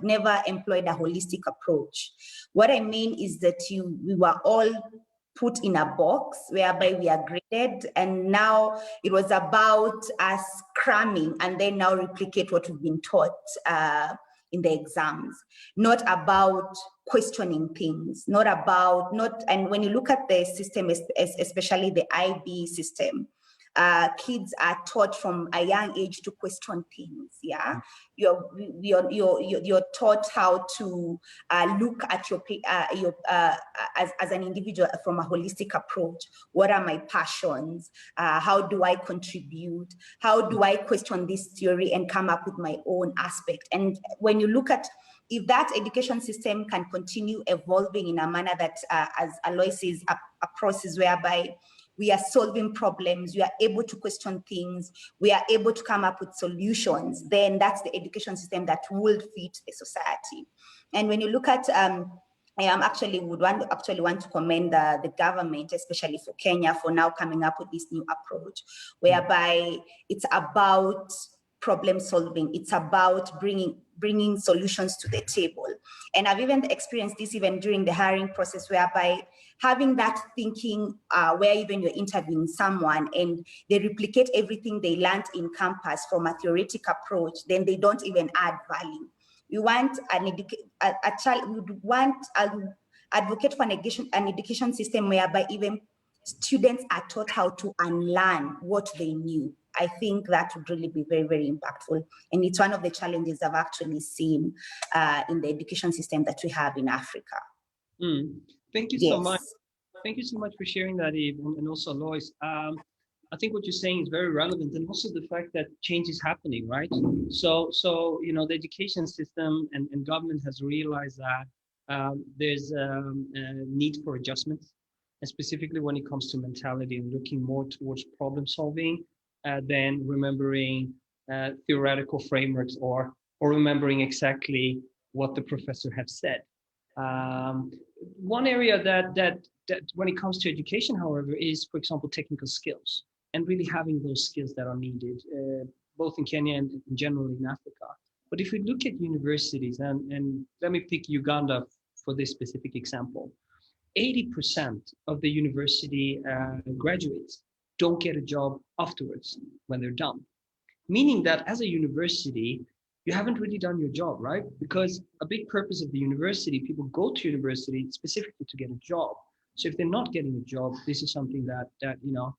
never employed a holistic approach. What I mean is that we were all put in a box whereby we are graded, and now it was about us cramming and then now replicate what we've been taught in the exams, not about questioning things, and when you look at the system, especially the IB system, kids are taught from a young age to question things. Yeah, you're taught how to look at as an individual from a holistic approach. What are my passions? How do I contribute? How do I question this theory and come up with my own aspect? And when you look at, if that education system can continue evolving in a manner that, as Alois says, a process whereby we are solving problems, we are able to question things, we are able to come up with solutions, then that's the education system that will fit the society. And when you look at, I want to commend the government, especially for Kenya, for now coming up with this new approach, whereby it's about problem solving, it's about bringing solutions to the table. And I've even experienced this even during the hiring process, whereby having that thinking where even you're interviewing someone and they replicate everything they learned in campus from a theoretic approach, then they don't even add value. We want advocate for an education system whereby even students are taught how to unlearn what they knew. I think that would really be very, very impactful. And it's one of the challenges I've actually seen in the education system that we have in Africa. Thank you so much. Thank you so much for sharing that, Eve, and also Lois. I think what you're saying is very relevant, and also the fact that change is happening, right? So you know, the education system and government has realized that there's a need for adjustments, and specifically when it comes to mentality and looking more towards problem solving than remembering theoretical frameworks or remembering exactly what the professor has said. One area that when it comes to education, however, is, for example, technical skills, and really having those skills that are needed, both in Kenya and generally in Africa. But if we look at universities, and let me pick Uganda for this specific example, 80% of the university graduates don't get a job afterwards when they're done. Meaning that as a university, you haven't really done your job, right? Because a big purpose of the university, people go to university specifically to get a job. So if they're not getting a job, this is something that you know,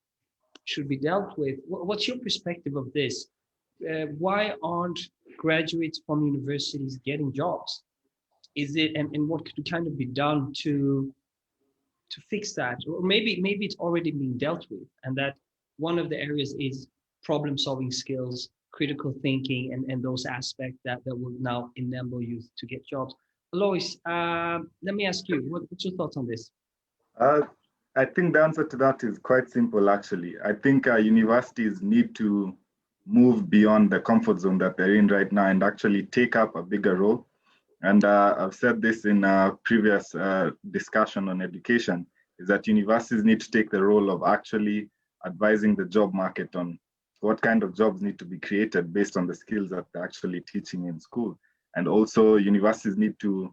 should be dealt with. What's your perspective of this? Why aren't graduates from universities getting jobs? Is it, and what could kind of be done to fix that? Or maybe it's already been dealt with, and that one of the areas is problem solving skills, critical thinking, and those aspects that will now enable you to get jobs. Alois, let me ask you, what's your thoughts on this? I think the answer to that is quite simple, actually. I think universities need to move beyond the comfort zone that they're in right now and actually take up a bigger role. And I've said this in a previous discussion on education, is that universities need to take the role of actually advising the job market on what kind of jobs need to be created based on the skills that they're actually teaching in school. And also universities need to,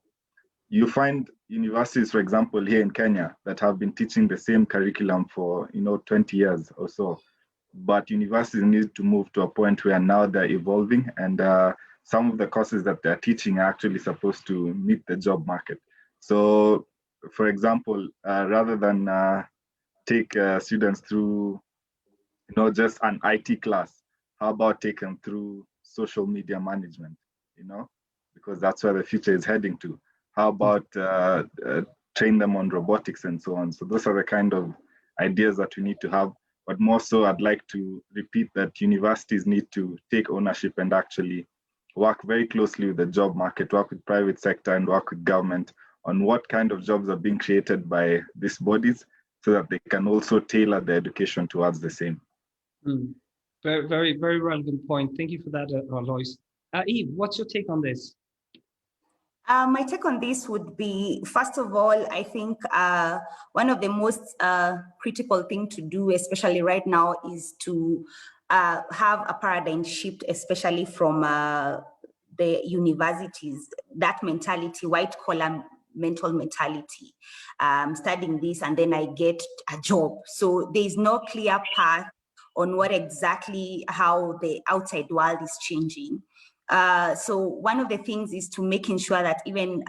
you find universities, for example, here in Kenya that have been teaching the same curriculum for 20 years or so. But universities need to move to a point where now they're evolving, and some of the courses that they're teaching are actually supposed to meet the job market. So, for example, rather than take students through, just an IT class, how about take them through social media management, because that's where the future is heading to. How about train them on robotics and so on? So those are the kind of ideas that we need to have. But more so, I'd like to repeat that universities need to take ownership and actually work very closely with the job market, work with private sector and work with government on what kind of jobs are being created by these bodies so that they can also tailor the education towards the same. Very, very, very relevant point. Thank you for that, Alois. Eve, what's your take on this? My take on this would be, first of all, I think one of the most critical thing to do, especially right now, is to have a paradigm shift, especially from the universities, that mentality, white collar mental mentality, studying this and then I get a job. So there's no clear path on what exactly how the outside world is changing. So one of the things is to making sure that even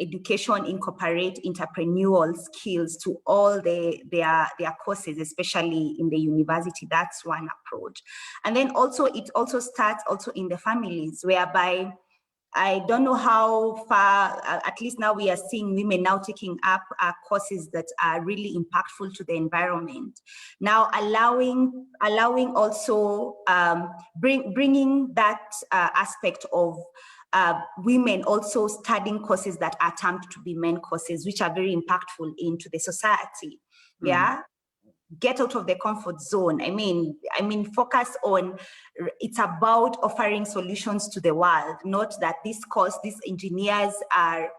education incorporate entrepreneurial skills to all their courses, especially in the university. That's one approach. And then also it also starts also in the families, whereby I don't know how far, at least now we are seeing women now taking up courses that are really impactful to the environment. Now allowing also bringing that aspect of women also studying courses that attempt to be men courses, which are very impactful into the society. Yeah. Get out of the comfort zone. I mean, focus on, it's about offering solutions to the world, not that this course, these engineers are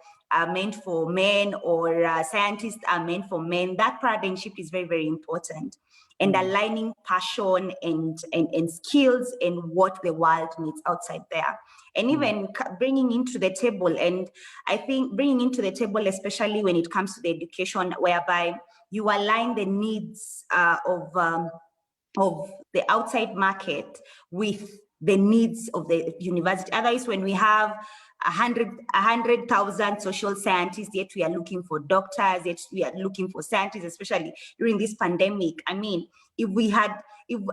meant for men or scientists are meant for men. That paradigm shift is very, very important. And aligning passion and skills and what the world needs outside there. And even bringing into the table, and I think bringing into the table, especially when it comes to the education, whereby you align the needs of the outside market with the needs of the university. Otherwise, when we have 100,000 social scientists, yet we are looking for doctors, yet we are looking for scientists, especially during this pandemic. I mean, if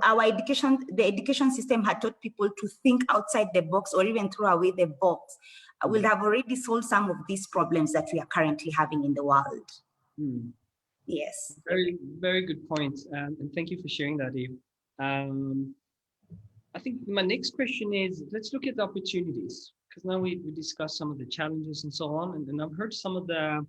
our the education system had taught people to think outside the box or even throw away the box, we'll have already solved some of these problems that we are currently having in the world. Yes. Very, very good point. And thank you for sharing that, Eve. I think my next question is, let's look at the opportunities, because now we discussed some of the challenges and so on. And I've heard some of the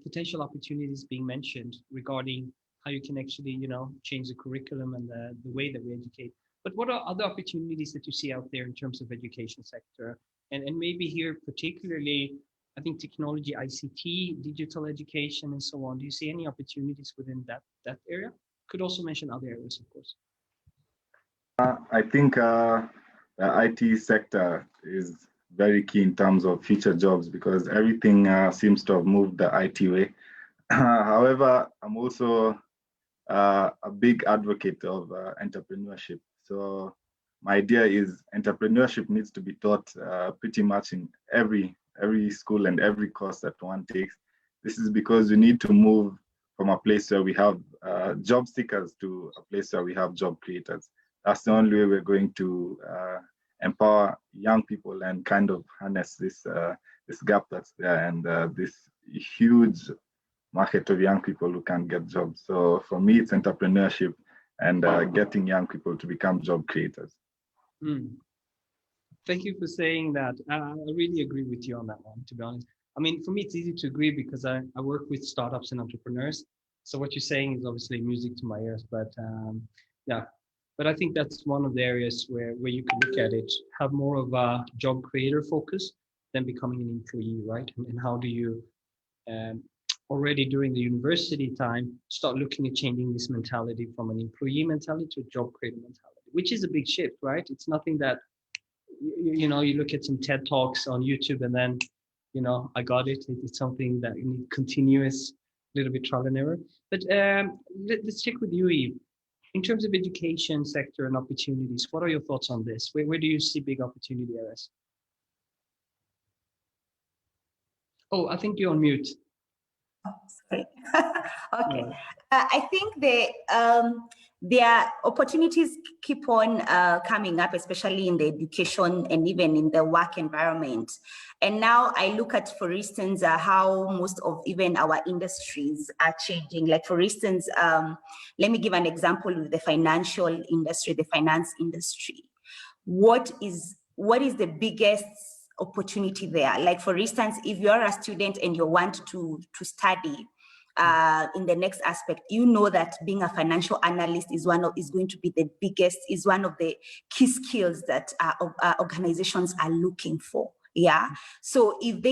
potential opportunities being mentioned regarding how you can actually, change the curriculum and the way that we educate. But what are other opportunities that you see out there in terms of education sector? And maybe here particularly, I think technology, ICT, digital education, and so on. Do you see any opportunities within that area? Could also mention other areas, of course. I think the IT sector is very key in terms of future jobs because everything seems to have moved the IT way. However, I'm also a big advocate of entrepreneurship. So my idea is entrepreneurship needs to be taught pretty much in every school and every course that one takes. This is because we need to move from a place where we have job seekers to a place where we have job creators. That's the only way we're going to empower young people and kind of harness this gap that's there and this huge market of young people who can get jobs. So for me, it's entrepreneurship and getting young people to become job creators. Thank you for saying that. I really agree with you on that one, to be honest. I mean, for me, it's easy to agree because I work with startups and entrepreneurs. So what you're saying is obviously music to my ears, but yeah. But I think that's one of the areas where you can look at it, have more of a job creator focus than becoming an employee, right? And how do you already during the university time start looking at changing this mentality from an employee mentality to a job creator mentality, which is a big shift, right? It's nothing that you look at some TED Talks on YouTube and then, I got it. It's something that you need continuous, little bit trial and error. But let's check with you, Eve. In terms of education sector and opportunities, what are your thoughts on this? Where do you see big opportunity areas? Oh, I think you're on mute. Oh, sorry. Okay. Yeah. I think their opportunities keep on coming up, especially in the education and even in the work environment. And now I look at, for instance, how most of even our industries are changing. Like, for instance, let me give an example with the financial industry, the finance industry. What is the biggest opportunity there? Like, for instance, if you're a student and you want to study in the next aspect, that being a financial analyst is one of the key skills that organizations are looking for. Yeah. So if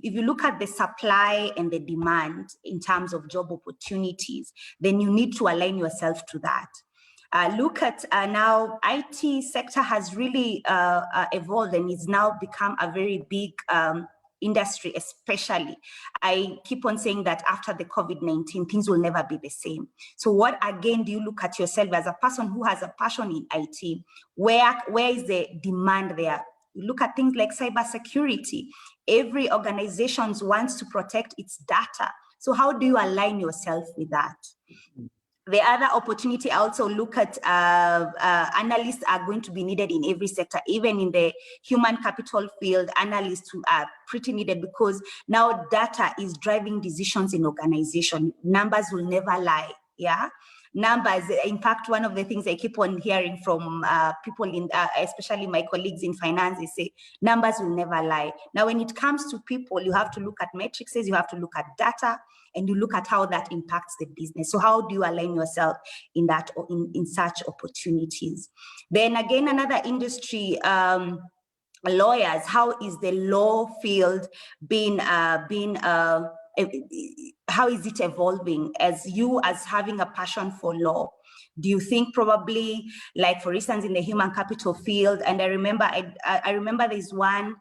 you look at the supply and the demand in terms of job opportunities, then you need to align yourself to that. Look at now, IT sector has really evolved and is now become a very big industry, especially. I keep on saying that after the COVID-19, things will never be the same. So what, again, do you look at yourself as a person who has a passion in IT? Where is the demand there? You look at things like cybersecurity. Every organization wants to protect its data. So how do you align yourself with that? The other opportunity, I also look at analysts are going to be needed in every sector, even in the human capital field. Analysts who are pretty needed because now data is driving decisions in organization. Numbers will never lie. Yeah. Numbers, in fact, one of the things I keep on hearing from people in, especially my colleagues in finance, they say numbers will never lie. Now, when it comes to people, you have to look at metrics, you have to look at data, and you look at how that impacts the business. So how do you align yourself in that, in such opportunities? Then again, another industry, lawyers, how is the law field how is it evolving as you as having a passion for law? Do you think probably, like for instance, in the human capital field, and I remember there's one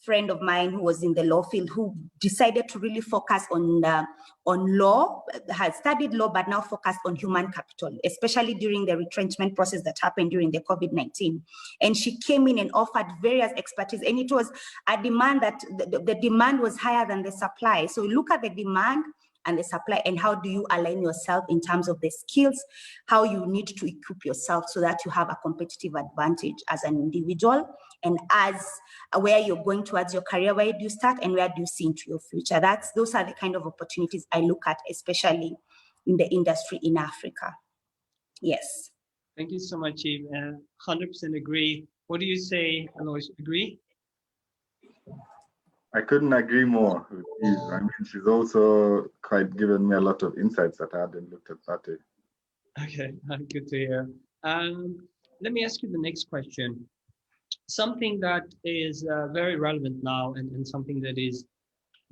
friend of mine who was in the law field who decided to really focus on law, has studied law, but now focused on human capital, especially during the retrenchment process that happened during the COVID-19. And she came in and offered various expertise, and it was a demand that the demand was higher than the supply. So look at the demand and the supply, and how do you align yourself in terms of the skills, how you need to equip yourself so that you have a competitive advantage as an individual, and as where you're going towards your career, where do you start and where do you see into your future? Those are the kind of opportunities I look at, especially in the industry in Africa. Yes. Thank you so much, Eve. 100% agree. What do you say, Alois? Agree? I couldn't agree more with Eve. I mean, she's also quite given me a lot of insights that I hadn't looked at that way. Okay, good to hear. Let me ask you the next question. Something that is very relevant now and something that is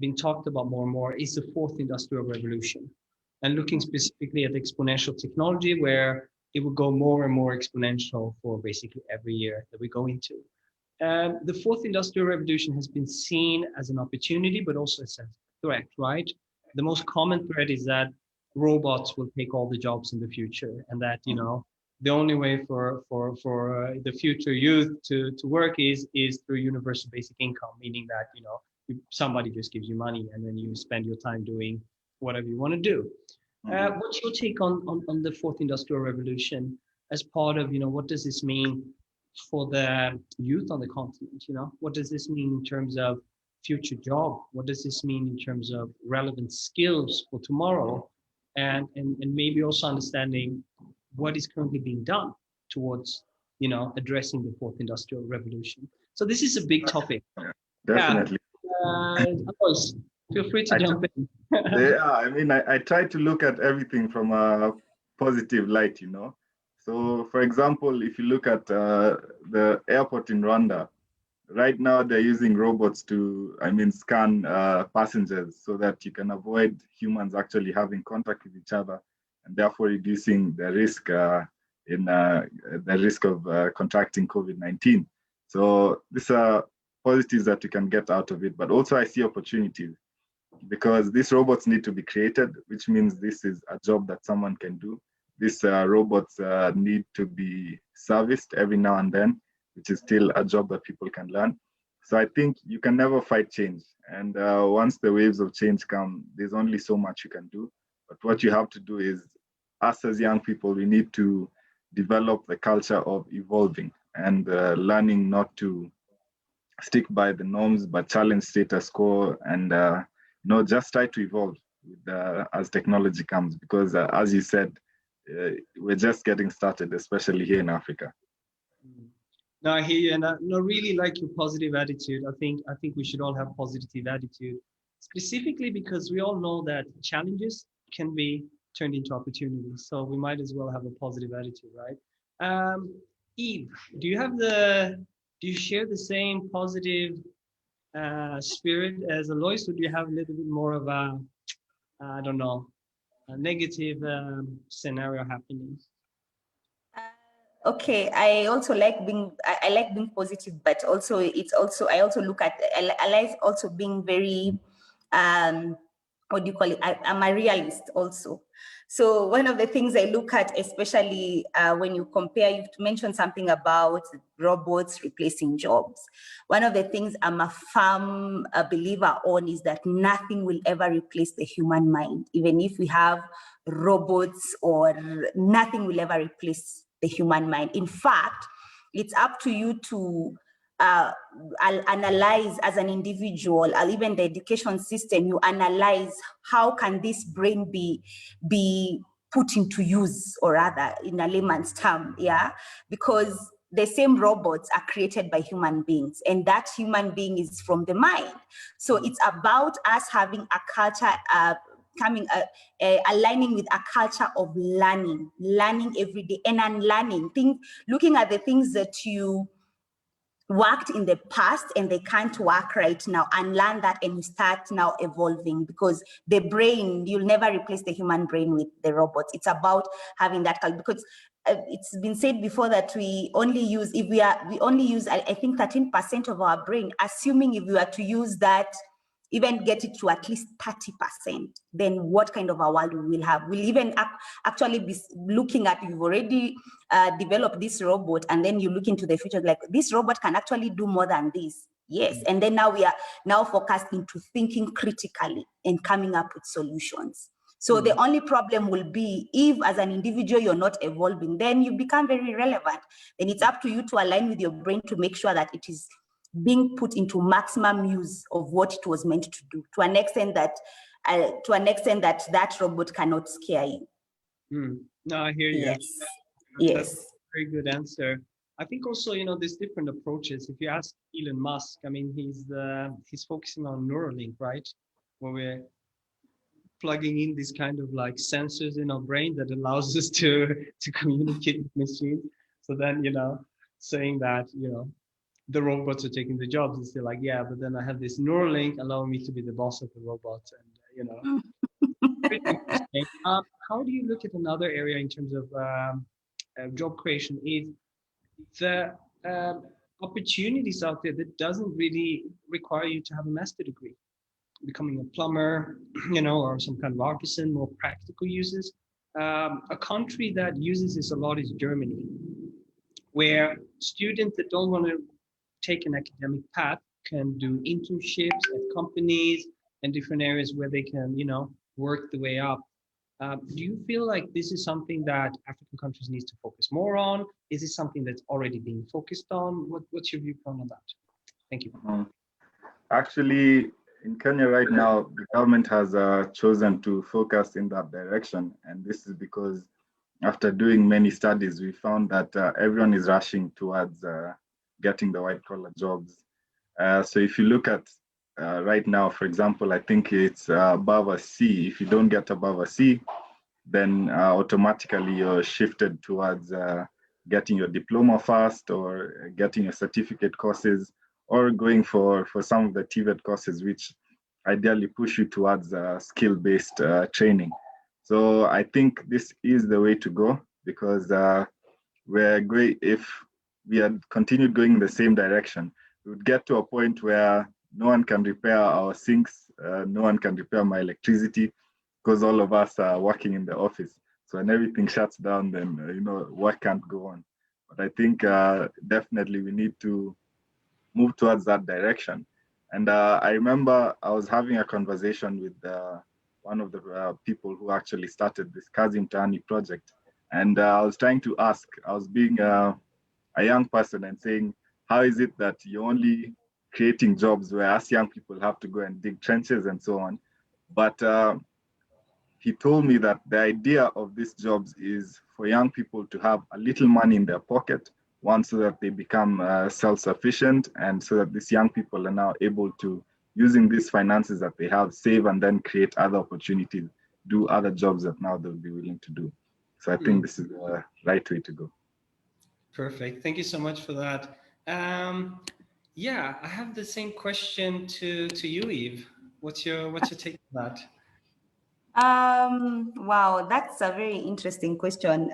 being talked about more and more is the fourth industrial revolution. And looking specifically at exponential technology, where it will go more and more exponential for basically every year that we go into. The fourth industrial revolution has been seen as an opportunity, but also as a threat, right? The most common threat is that robots will take all the jobs in the future, and that, you know, the only way for the future youth to work is through universal basic income, meaning that, you know, somebody just gives you money and then you spend your time doing whatever you want to do. What's your take on the fourth industrial revolution as part of, you know, what does this mean for the youth on the continent? You know, what does this mean in terms of future job? What does this mean in terms of relevant skills for tomorrow? And maybe also understanding what is currently being done towards, you know, addressing the fourth industrial revolution. So this is a big topic. Definitely. Of course, feel free to jump in. Yeah, I mean, I try to look at everything from a positive light, you know. So, for example, if you look at the airport in Rwanda, right now they're using robots to, I mean, scan passengers so that you can avoid humans actually having contact with each other, and therefore reducing the risk of contracting COVID-19. So these are positives that you can get out of it, but also I see opportunities because these robots need to be created, which means this is a job that someone can do. These robots need to be serviced every now and then, which is still a job that people can learn. So I think you can never fight change. And once the waves of change come, there's only so much you can do. But what you have to do is, us as young people, we need to develop the culture of evolving and learning not to stick by the norms, but challenge status quo and just try to evolve with, as technology comes. Because as you said, we're just getting started, especially here in Africa. No, I hear you, and I really like your positive attitude. I think we should all have positive attitude, specifically because we all know that challenges can be turned into opportunities. So we might as well have a positive attitude, right? Eve, do you share the same positive spirit as Alois, or do you have a little bit more of a, I don't know, a negative scenario happening? Okay, I also like being, I like being positive, but also it's also, I also look at, I like also being very, what do you call it? I'm a realist also. So one of the things I look at, especially when you compare, you've mentioned something about robots replacing jobs. One of the things I'm a firm believer on is that nothing will ever replace the human mind. Even if we have robots, or nothing will ever replace the human mind. In fact, it's up to you to analyze as an individual, or even the education system, you analyze how can this brain be put into use, or rather in a layman's term, yeah, because the same robots are created by human beings, and that human being is from the mind. So it's about us having a culture, aligning with a culture of learning every day, and unlearning things, looking at the things that you worked in the past and they can't work right now, and learn that, and you start now evolving, because the brain, you'll never replace the human brain with the robots. It's about having that, because it's been said before that we only use, we only use, I think 13% of our brain, assuming if we were to use that, even get it to at least 30%, then what kind of a world we will have? We'll even actually be looking at, you've already developed this robot, and then you look into the future, like this robot can actually do more than this. Yes, and then now we are now focused into thinking critically and coming up with solutions. So the only problem will be if as an individual you're not evolving, then you become very irrelevant. Then it's up to you to align with your brain to make sure that it is being put into maximum use of what it was meant to do, to an extent that that robot cannot scare you. No, I hear you. Yes. That's Yes. a very good answer. I think also, there's different approaches. If you ask Elon Musk, I mean, he's focusing on Neuralink, right? Where we're plugging in these kind of like sensors in our brain that allows us to communicate with machines. So then, saying that, the robots are taking the jobs, and still like, yeah, but then I have this Neuralink allowing me to be the boss of the robot, and very interesting. How do you look at another area in terms of job creation? Is the opportunities out there that doesn't really require you to have a master degree, becoming a plumber, or some kind of artisan, more practical uses. A country that uses this a lot is Germany, where students that don't want to take an academic path can do internships at companies and different areas where they can, work the way up. Do you feel like this is something that African countries need to focus more on? Is this something that's already being focused on? What's your viewpoint on that? Thank you. Actually, in Kenya right now, the government has chosen to focus in that direction. And this is because after doing many studies, we found that everyone is rushing towards getting the white collar jobs. So if you look at right now, for example, I think it's above a C. If you don't get above a C, then automatically you're shifted towards getting your diploma first, or getting your certificate courses, or going for some of the TVET courses, which ideally push you towards skill-based training. So I think this is the way to go, because we're going, if we had continued going in the same direction, we would get to a point where no one can repair our sinks, no one can repair my electricity, because all of us are working in the office. So when everything shuts down, then work can't go on. But I think definitely we need to move towards that direction. And I remember I was having a conversation with one of the people who actually started this Kazi Mtaani project. And I was trying to ask, I was being a young person and saying, how is it that you're only creating jobs where us young people have to go and dig trenches and so on? But he told me that the idea of these jobs is for young people to have a little money in their pocket, one, so that they become self-sufficient, and so that these young people are now able to, using these finances that they have, save and then create other opportunities, do other jobs that now they'll be willing to do. So I think this is the right way to go. Perfect. Thank you so much for that. Yeah, I have the same question to you, Eve. What's your take on that? Wow, that's a very interesting question.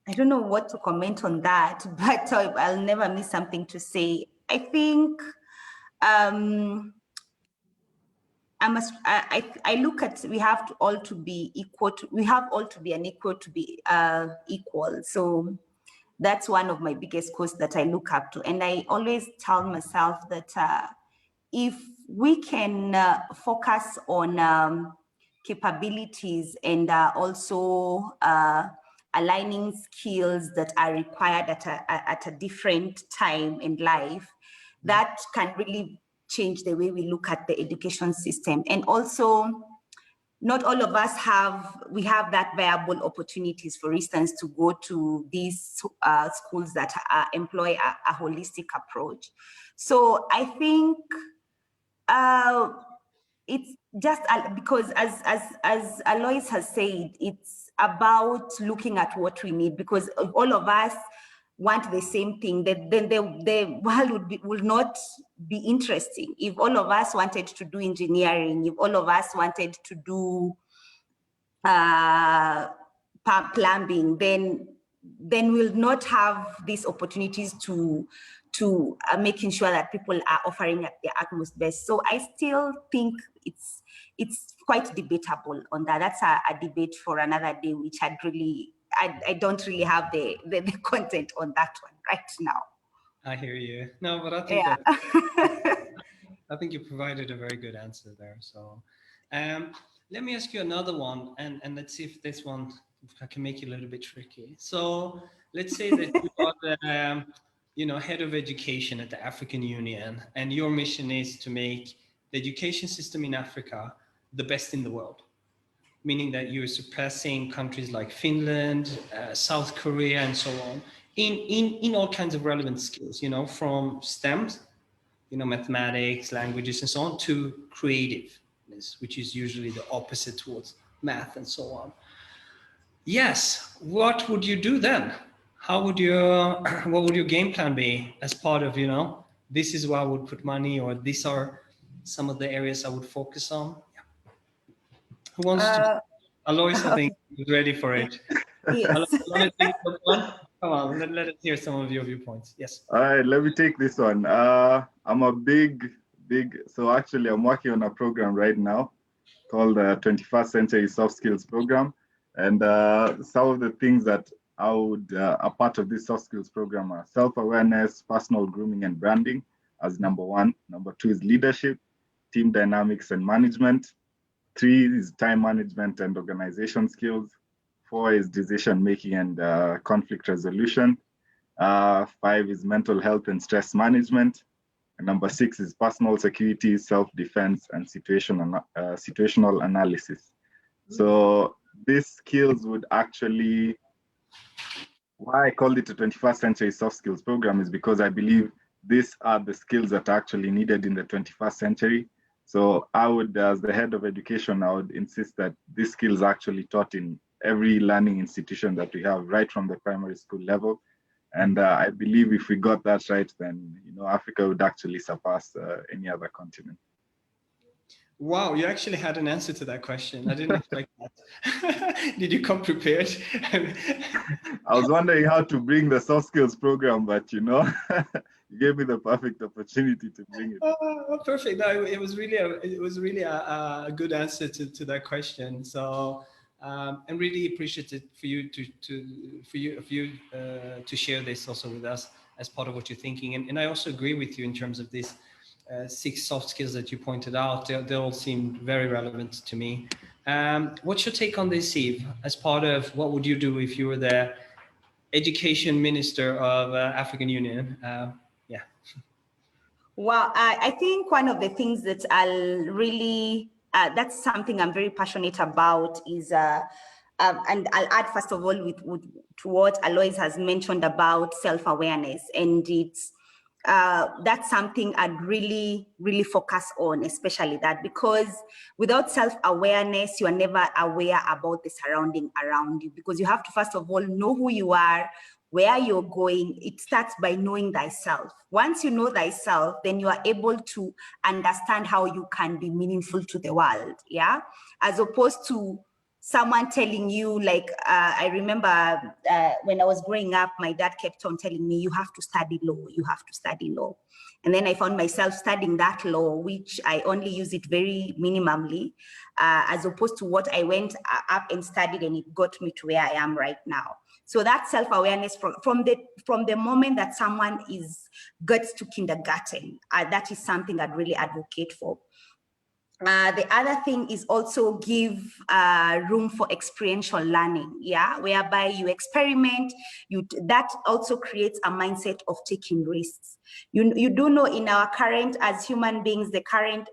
I don't know what to comment on that, but I'll never miss something to say. I think I look at, we have to all to be equal to, we have all to be unequal to be equal. So that's one of my biggest quotes that I look up to. And I always tell myself that if we can focus on capabilities and also aligning skills that are required at a different time in life, that can really change the way we look at the education system. And also, not all of us have that viable opportunities, for instance, to go to these schools that employ a holistic approach. So I think it's just because as Alois has said, it's about looking at what we need, because if all of us want the same thing, then the world would not be interesting. If all of us wanted to do engineering, if all of us wanted to do plumbing, then we'll not have these opportunities to making sure that people are offering at their utmost best. So I still think it's quite debatable on that. That's a debate for another day, which I don't really have the content on that one right now. I hear you. No, but I think I think you provided a very good answer there. So let me ask you another one, and let's see if this one I can make it a little bit tricky. So let's say that you are the head of education at the African Union, and your mission is to make the education system in Africa the best in the world, meaning that you're surpassing countries like Finland, South Korea, and so on, in all kinds of relevant skills, from STEM, mathematics, languages, and so on, to creativeness, which is usually the opposite towards math and so on. Yes, what would you do then? What would your game plan be as part of, this is where I would put money, or these are some of the areas I would focus on? Yeah. Who wants to? Alois, I think, is ready for it. Yes. Alois, come on, let us hear some of your viewpoints. Yes. All right, let me take this one. I'm a big, so actually I'm working on a program right now called the 21st Century Soft Skills Program. And some of the things that I would, a part of this soft skills program are self-awareness, personal grooming and branding as number one. Number two is leadership, team dynamics and management. 3 is time management and organization skills. 4 is decision making and conflict resolution. 5 is mental health and stress management. And number 6 is personal security, self-defense, and situational analysis. So these skills would actually, why I called it a 21st Century Soft Skills Program is because I believe these are the skills that are actually needed in the 21st century. So I would, as the head of education, I would insist that these skills are actually taught in every learning institution that we have, right from the primary school level. And I believe if we got that right, then Africa would actually surpass any other continent. Wow, you actually had an answer to that question. I didn't expect that. Did you come prepared? I was wondering how to bring the soft skills program, but you gave me the perfect opportunity to bring it. Oh, perfect. No, it was really a good answer to that question. So I'm really appreciative for you to share this also with us as part of what you're thinking. And I also agree with you in terms of this 6 soft skills that you pointed out. They all seem very relevant to me. What's your take on this, Eve? As part of what would you do if you were the education minister of African Union? Yeah. Well, I think one of the things that I'll really, that's something I'm very passionate about is, and I'll add first of all to what Alois has mentioned about self-awareness, and it's, that's something I'd really focus on, especially that, because without self-awareness, you are never aware about the surrounding around you, because you have to first of all know who you are, where you're going. It starts by knowing thyself. Once you know thyself, then you are able to understand how you can be meaningful to the world, yeah? As opposed to someone telling you, like, I remember when I was growing up, my dad kept on telling me, you have to study law, you have to study law. And then I found myself studying that law, which I only use it very minimally, as opposed to what I went up and studied, and it got me to where I am right now. So that self-awareness from the moment that someone gets to kindergarten, that is something I'd really advocate for. The other thing is also give room for experiential learning, yeah, whereby you experiment. That also creates a mindset of taking risks. You do know, in our current, as human beings,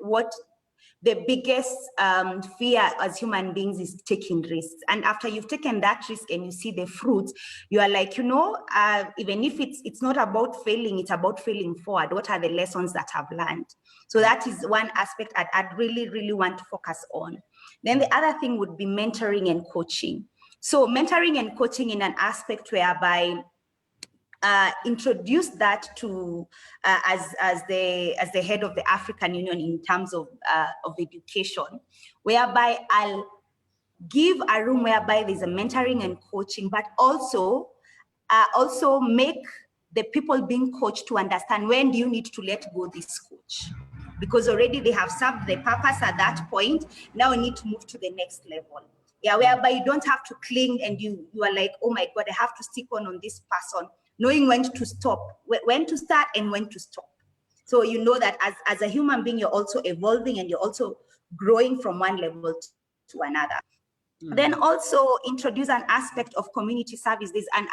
what the biggest fear as human beings is taking risks. And after you've taken that risk and you see the fruits, you are like, even if it's not about failing, it's about failing forward. What are the lessons that I've learned? So that is one aspect I'd really, really want to focus on. Then the other thing would be mentoring and coaching. So mentoring and coaching in an aspect whereby introduce that to as the head of the African Union in terms of education, whereby I'll give a room whereby there's a mentoring and coaching, but also make the people being coached to understand, when do you need to let go this coach? Because already they have served the purpose at that point. Now we need to move to the next level. Yeah, whereby you don't have to cling and you are like, oh my God, I have to stick on this person, knowing when to stop, when to start and when to stop. So you know that as a human being, you're also evolving and you're also growing from one level to another. Then also introduce an aspect of community service. There's an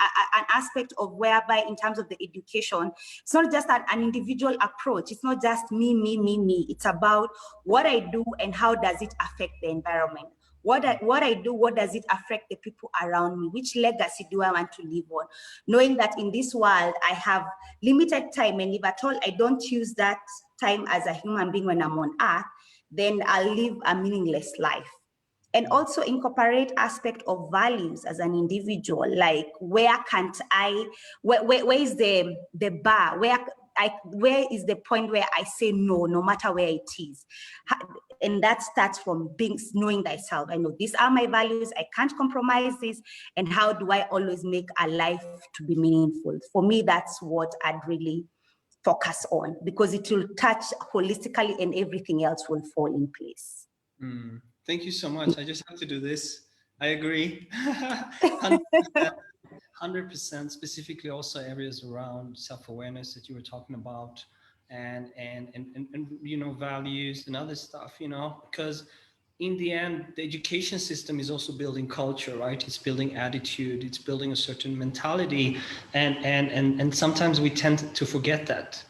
aspect of whereby, in terms of the education, it's not just an individual approach. It's not just me. It's about what I do and how does it affect the environment. What I do, what does it affect the people around me? Which legacy do I want to live on? Knowing that in this world, I have limited time, and if at all I don't use that time as a human being when I'm on earth, then I'll live a meaningless life. And also incorporate aspect of values as an individual, like where is the bar, where is the point where I say no matter where it is. And that starts from knowing thyself. I know these are my values, I can't compromise this, and how do I always make a life to be meaningful? For me, that's what I'd really focus on, because it will touch holistically and everything else will fall in place. Thank you so much. I just have to do this. I agree. 100%, specifically also areas around self-awareness that you were talking about, and values and other stuff, because in the end, the education system is also building culture, right? It's building attitude, it's building a certain mentality, and sometimes we tend to forget that.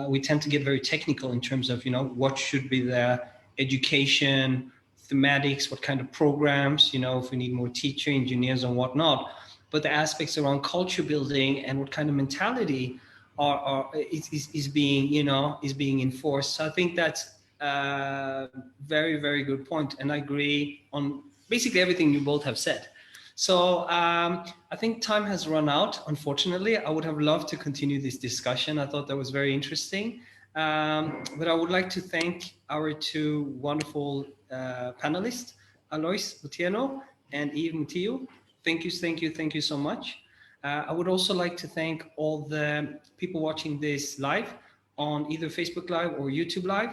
We tend to get very technical in terms of, what should be the education thematics, what kind of programs, if we need more teacher, engineers and whatnot, but the aspects around culture building and what kind of mentality is being enforced. So I think that's a very, very good point. And I agree on basically everything you both have said. So I think time has run out, unfortunately. I would have loved to continue this discussion. I thought that was very interesting. But I would like to thank our two wonderful panelists, Alois Otieno and Eve Mutiu. Thank you so much. I would also like to thank all the people watching this live on either Facebook Live or YouTube Live.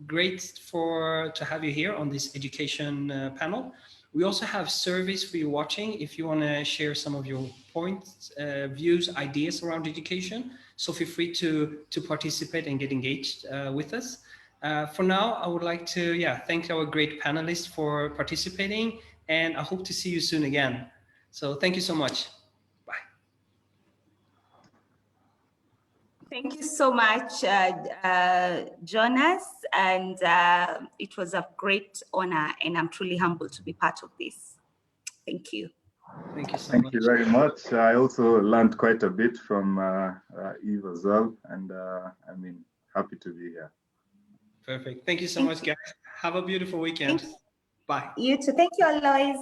Great to have you here on this education panel. We also have surveys for you watching if you want to share some of your points, views, ideas around education. So feel free to participate and get engaged with us. For now, I would like to thank our great panelists for participating, and I hope to see you soon again. So thank you so much. Bye. Thank you so much, Jonas, and it was a great honor, and I'm truly humbled to be part of this. Thank you. Thank you so much. Thank you very much. I also learned quite a bit from Eve as well, and happy to be here. Perfect. Thank you so much, guys. Have a beautiful weekend. Bye. You too. Thank you, Alois.